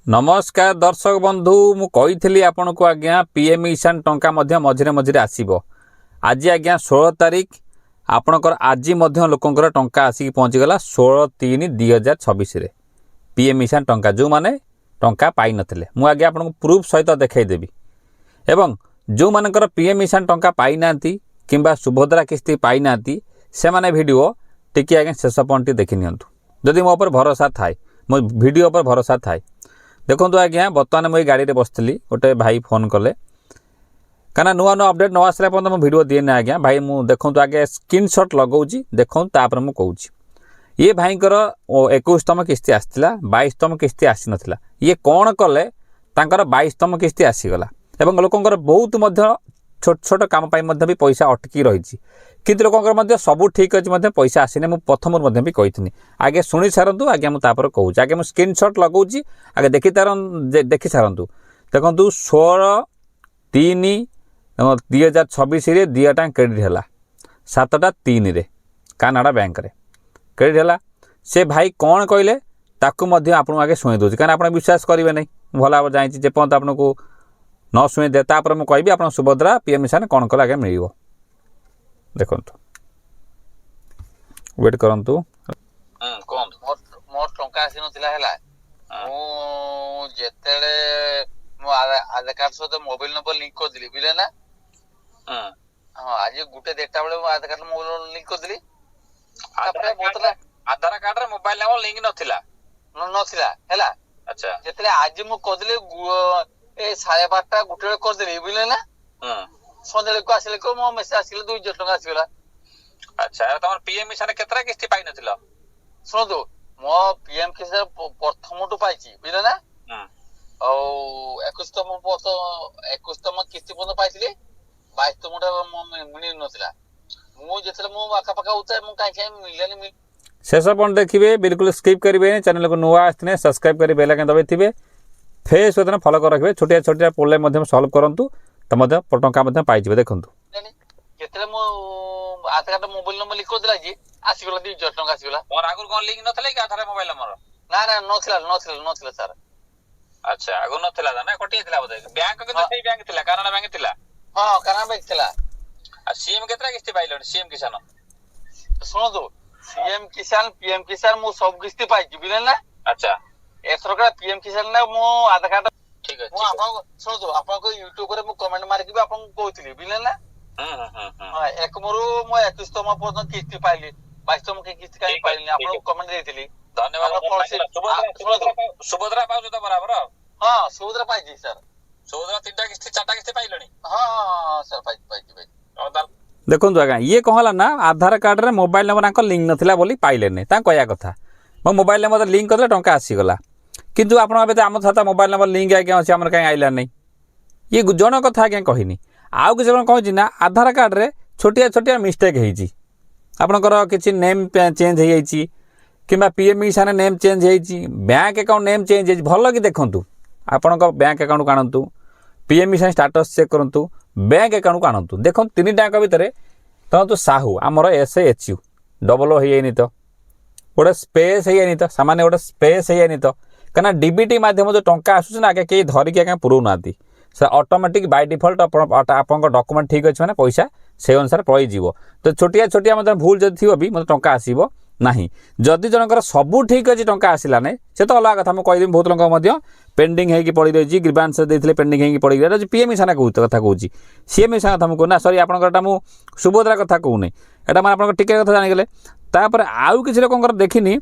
नमस्कार दर्शक बंधु मु कही आपण को आज्ञा पीएम किसान टंका मझे मझे आसब आज आज्ञा 16 तारिख आपणकर आज लोकंर टंका आसिक पहुँचीगला 16/3/2026 पीएम किसान टंका जो माने टंका पाई नथिले मु आज्ञा आपन प्रूफ सहित देखैदेवी एवं जो मानकर पीएम किसान टंका पाई नांती किंबा सुभद्रा किस्ती पाई नांती से माने वीडियो टिके आज्ञा शेष पॉइंट देखि नियंतु जदि मो ऊपर भरोसा थाए मो वीडियो ऊपर भरोसा थाए देखो आज्ञा बर्तमान मुझे गाड़ी में बसती गोटे भाई फोन कले कहीं नुआ नुआ अपडेट न आसला पर्यटन मुझे भिड दिए ना आज्ञा भाई मुझे देखो आगे स्क्रीनशॉट लगाऊँ देखो तापर मुझे कहूँ ये भाईकर 21तम किस्ती आसला 22तम किस्ती आसी नाला ये कौन कले 22तम किस्ती आसीगला एवं लोकंर बहुत छोट छोट काम भी पैसा अटकी रही किंतु लोकंर सब ठीक अच्छे पैसा आसने मुझे प्रथम भी कही आगे शुणी सारूँ आगे मुझे कहूँ आगे मुझे स्क्रीनशॉट लगाऊँ आगे देखी सारूँ देखो 16/3/2026 दिटा क्रेडिट है 7:03 कानाडा बैंक रे क्रेडिट है से भाई कौन कहले ताकू आपको आगे शुणी दूसरी कहीं आप विश्वास करेंगे नहीं भल भाव जाइए जेपर्यंत आपको न शुणी दे तापर मुझे कहि आप सुभद्रा पीएम किसान कौन कले आगे मिल देखु वेट करंतु मोर टंका आसी नथिला हला मु जेतेले मो आधार कार्ड सहित मोबाइल नंबर लिंक कर दिली बुझले ना हां आज गुटे डेटा बेले आधार कार्ड मोबाइल लिंक कर दिली आधार कार्ड रे मोबाइल नंबर लिंक नथिला नथिला हला अच्छा जेतेले आज मु कर दिली ए 12:30 गुटे कर दिली बुझले ना संदेले को आसिले को मो मेसेज आसिले 200 टका आसिला अच्छा तमर पीएम किसान केतरा किस्ती पाई नथिला सुनो मो पीएम किसान प्रथम टू पाइची बुझले ना औ 21तम किस्ती पन पाइथिले 22तम मिली नथिला मु जेतले मो आका पका उताय मु काई मिलले शेष पॉइंट देखिए बिल्कुल स्किप करेंगे चैनल को नुआ आसने सब्सक्राइब कर बेल आइकन दबाई फेस को फॉलो कर रखिए छोटिया छोटिया प्रॉब्लम सॉल्व करूँ तो टंका पाई देखो जेतले मो आधार कार्ड मोबाइल नंबर लिख दिला जी आसीगला 200 टका आसीगला और आगुर कोन लिंक नथले कि आधार मोबाइल नंबर ना ना नथिला सर अच्छा आगुर नथिला ना कोटिया थिला बोले बैंक के तो सही बैंक थिला कानाडा बैंक थिला हां कानाडा बैंक थिला आ सीएम केतरा किस्ती पाइलो सीएम किसान सुनो तो सीएम किसान पीएम किसान मु सब किस्ती पाइची बुझले ना अच्छा एथरका पीएम किसान ना मो आधार कार्ड ठीक है मु आपन सुनो तो आपन को YouTube रे मु कमेंट मार के आपन कहतली बुझले ना हां एक मोरो मो 21तम पर्यंत किस्ती पाइली 22तम के किस्ती काई पाइली आपन को कमेंट देथिली धन्यवाद सुभद्रा पाउ तो बराबर हां सुभद्रा पाइजी सर सुभद्रा 3टा किस्ती 4टा किस्ती पाइलनी हां सर पाइजी देखो आज्ञा ये कहला ना आधार कार्ड रे मोबाइल नंबर लिंक नथिला बोली पाइले नहीं कहया कथा मो मोबाइल नंबर लिंक करले टंका आसीगला किंतु आपण आम साथ मोबाइल नंबर लिंक आज्ञा अच्छे आम कहीं आइला नहीं ये जन कथा आज्ञा कहनी आउ किसी कही ना आधार कार्ड रे छोटिया छोटिया मिस्टेक होती आपणकर किसी नेम चेंज हो कि पीएम किसान नेम चेंज हो बैंक अकाउंट नेम चेंज हो भल कि देखूँ आपण बैंक अकाउंट को आणतु पीएम किसान स्टाटस चेक करूँ बैंक अकाउंट को आणतु देखो 3 टाक भितर तो साहू आमर SHU डबल हो तो गोटे स्पेस है तो सामान्य गोटे स्पेस है तो कहीं डीबीटी माध्यम जो टंका आसूँ आगे कहीं धरिकी आगे पुरौ ना से ऑटोमेटिक बाय डिफॉल्ट आप डॉक्यूमेंट ठीक अच्छे मैंने पैसा से अनुसार पलैज तो छोटिया छोटिया मतलब भूल जब थी भी मतलब टंका आसब ना जदि जनकर सबू ठीक अच्छे टंका आसला ना से तो अलग कथा मुझे बहुत लोग पेंडिंग होगी पड़ रही ग्रीवांस देते पेंडिंग होगी पड़ रही पीएम किसान कथा कहूँ सीएम किसान कथा मुझे ना सॉरी आपंकर सुभद्रा कथा कहूनी यहाँ मैं आप टिकेट कथा जानीगले तापर आउ किसी लोक देखनी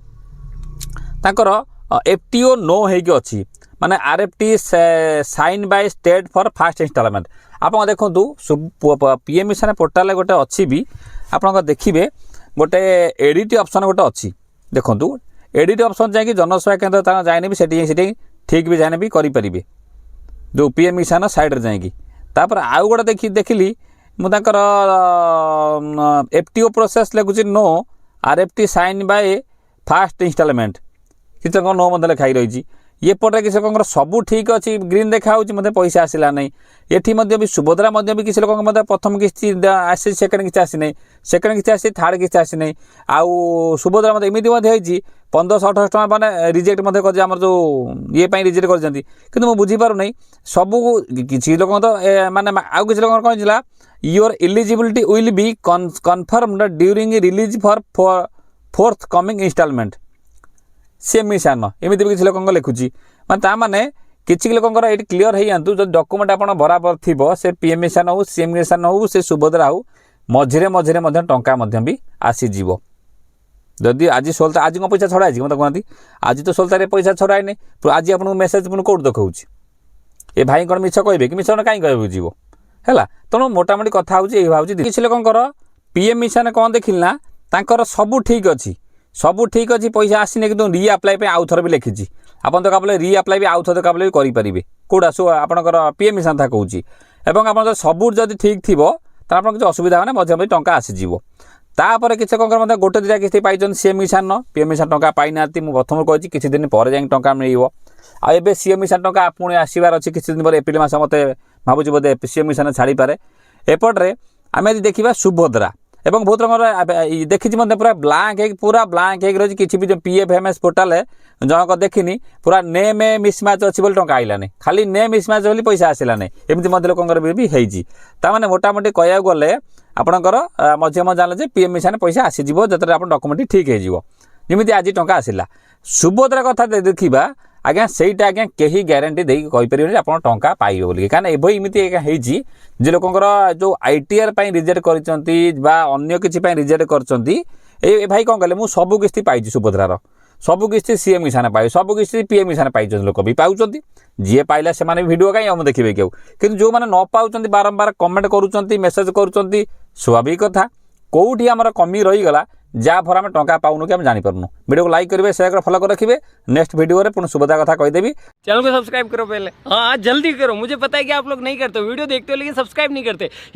तांकर FTO नो होगी अच्छी माने RFT sign by state for first installment आप देखूँ पीएम किसान पोर्टाल गोटे अच्छी भी आप देखिए गोटे एडिट ऑप्शन गोटे अच्छी देखूँ एडिट ऑप्शन जाकि जनसेवा केन्द्र जाए भी ठीक भी जाने भी करें जो पीएम किसान साइड जाकि तापर आउ गोटे देखिली मुझे FTO प्रोसेस लिखुची नो RFT sign by first installment किसी नो मतलब लिखाई रही ये पटे किसी लोक सबू ठीक अच्छी ग्रीन देखा मतलब पैसा आसला नहीं एठी भी सुभद्रा भी किसी लोक प्रथम किस्ती आसी सेकेंड किस्ती आसी नहीं सेकेंड किस्ती आसी थर्ड किस्ती आसी नहीं आउ सुभद्रा एमती 1500-1800 टका मैंने रिजेक्ट कर जो ये रिजेक्ट कर बुझीपार नहीं सबू किसी लोक तो माने आउ किसी लोक कौन your eligibility will be confirmed during release for fourth coming installment same mission एमती भी किसी लोक लिखुची मैंने किसी लोक ये क्लीयर हो जातु जो डॉक्यूमेंट आप बराबर थी से पीएम मिशन हो सीएम मिशन हो से सुभद्रा हो मझे मझे टंका भी आसीज जदि आज 16 आज कौन पैसा छड़ा मत कहती आज तो 16 पैसा छड़ाए नहीं आज आपको मेसेज पुणी कौट देखा ये भाई कौन मिछ कहे कि मिछ कहीं कह जीव है तेणु मोटामोटी कथा हूँ किसी लोकर पीएम मिशन कौन देखिलना तांकर सबू ठीक अच्छी पैसा आसने कि रिअप्लाई आउ थर भी लिखी आप तो काबले रिअप्लाई भी आउ थे काबले भी करेंगे कौटा सो आपंकर पीएम मिशन था कहूँ और आप सबू जब ठीक थी तो आप किसी असुविधा ना मझे मझे टंका आसीज तापर किसी लोक गोटे दुटा किस्ती पाई सीएम मिशन पीएम मिशन टंका पाई ना मुझे प्रथम कही किसी दिन पर जा टंका मिल आए सीएम मिशन टंका पुणी आसबार अच्छी किसी दिन पर एप्रिल मस मत भावुँ बोधे सीएम मिशन छाड़ी पारे एपट्रे आम यदि देखा सुभद्रा एवं बहुत रंग देखी पूरा ब्लांक रही किसी भी जो पीएफएमएस पोर्टाल जनक देखनी पूरा नेम मिसमैच अच्छी बोली टंका आइलानी खाली नेम मिसमैच बोली पैसा आसला नहीं एमती लोकर भी ताने मोटामोटी कहया गले आपणकर मझे मझे जान पीएम मिशन पैसा आसीज जो आप डॉक्यूमेंट ठीक होमती आज टंका आसला सुभद्रा कथा देखा आज्ञा सहीटा आज्ञा कहीं ग्यारंटी देकी कहीपर आप टंका पाइबे बोलिकी कारण एमती जे लोकर जो आईटीआर रिजेक्ट कर किसी रिजेक्ट कर भाई कौन कहले मुझे सबू किस्ती पाई सुभद्रार सबू किस्ती सीएम मिशन पाई सबू किस्ती पीएम मिशन पाई लोक भी पाँच जी पाइला से भिडियो कहीं हम देखिए क्यों कि जो मैंने न पाँच बारंबार कमेंट करुँच मेसेज करुँच स्वाभाविक कथा कौटी आमर कमी रहीगला जहाँफल आम टंका पाऊनु कि जानीपारूँ वीडियो को लाइक करेंगे शेयर कर फॉलो कर रखिए नेक्स्ट वीडियो में पुनः सुभद्रा कथा कहीदेवी चैनल को सब्सक्राइब करो पहले हाँ जल्दी करो मुझे पता है कि आप लोग नहीं करते वीडियो देखते हो लेकिन सब्सक्राइब नहीं करते